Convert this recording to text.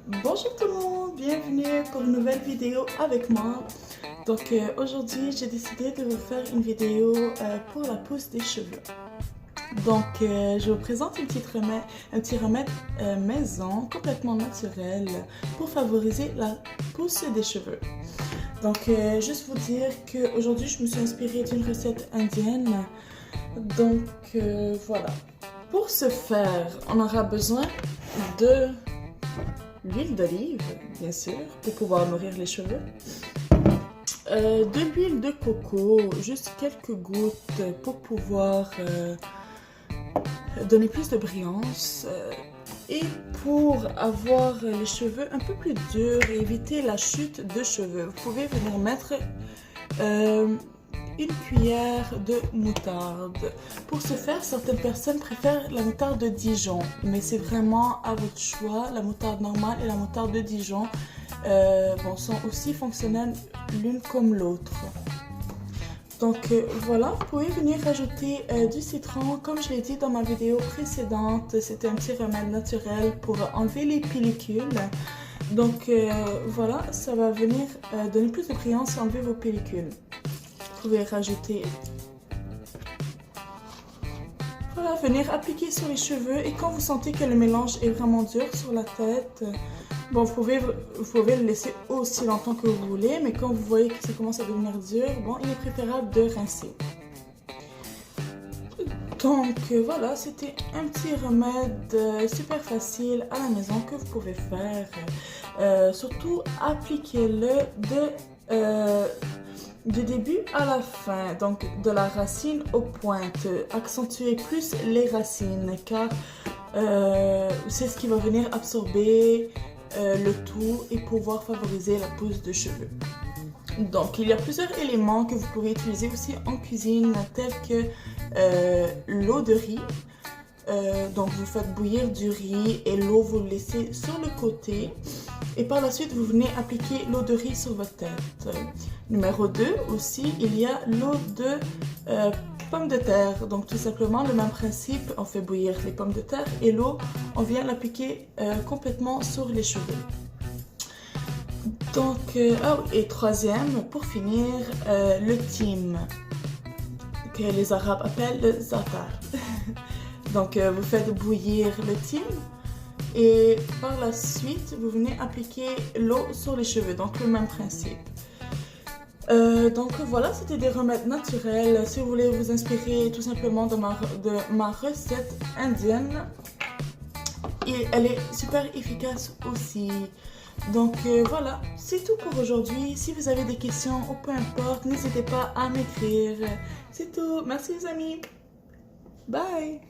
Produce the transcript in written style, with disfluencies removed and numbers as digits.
Bonjour tout le monde, bienvenue pour une nouvelle vidéo avec moi. Donc aujourd'hui j'ai décidé de vous faire une vidéo pour la pousse des cheveux. Donc je vous présente un petit remède maison complètement naturel pour favoriser la pousse des cheveux. Donc juste vous dire qu'aujourd'hui je me suis inspirée d'une recette indienne. Donc voilà. Pour ce faire, on aura besoin de l'huile d'olive, bien sûr, pour pouvoir nourrir les cheveux. De l'huile de coco, juste quelques gouttes pour pouvoir donner plus de brillance. Et pour avoir les cheveux un peu plus durs et éviter la chute de cheveux, vous pouvez venir mettre une cuillère de moutarde. Pour ce faire, certaines personnes préfèrent la moutarde de Dijon, mais c'est vraiment à votre choix. La moutarde normale et la moutarde de Dijon sont aussi fonctionnelles l'une comme l'autre. Donc voilà, vous pouvez venir rajouter du citron. Comme je l'ai dit dans ma vidéo précédente, c'était un petit remède naturel pour enlever les pellicules. Donc voilà, ça va venir donner plus de brillance et enlever vos pellicules. Vous pouvez rajouter, voilà, venir appliquer sur les cheveux, et quand vous sentez que le mélange est vraiment dur sur la tête, bon, vous pouvez le laisser aussi longtemps que vous voulez, mais quand vous voyez que ça commence à devenir dur, bon, il est préférable de rincer. Donc voilà, c'était un petit remède super facile à la maison que vous pouvez faire. Surtout appliquez-le du début à la fin, donc de la racine aux pointes. Accentuez plus les racines car c'est ce qui va venir absorber le tout et pouvoir favoriser la pousse de cheveux. Donc il y a plusieurs éléments que vous pouvez utiliser aussi en cuisine, tels que l'eau de riz. Donc vous faites bouillir du riz et l'eau vous le laissez sur le côté. Et par la suite, vous venez appliquer l'eau de riz sur votre tête. Numéro 2, aussi, il y a l'eau de pommes de terre. Donc tout simplement le même principe, on fait bouillir les pommes de terre et l'eau, on vient l'appliquer complètement sur les cheveux. Donc, et troisième, pour finir, le thym, que les Arabes appellent le za'atar. Donc vous faites bouillir le thym. Et par la suite, vous venez appliquer l'eau sur les cheveux, donc le même principe. Donc voilà, c'était des remèdes naturels. Si vous voulez vous inspirer tout simplement de ma recette indienne, et elle est super efficace aussi. Donc voilà, c'est tout pour aujourd'hui. Si vous avez des questions ou peu importe, n'hésitez pas à m'écrire. C'est tout. Merci les amis. Bye.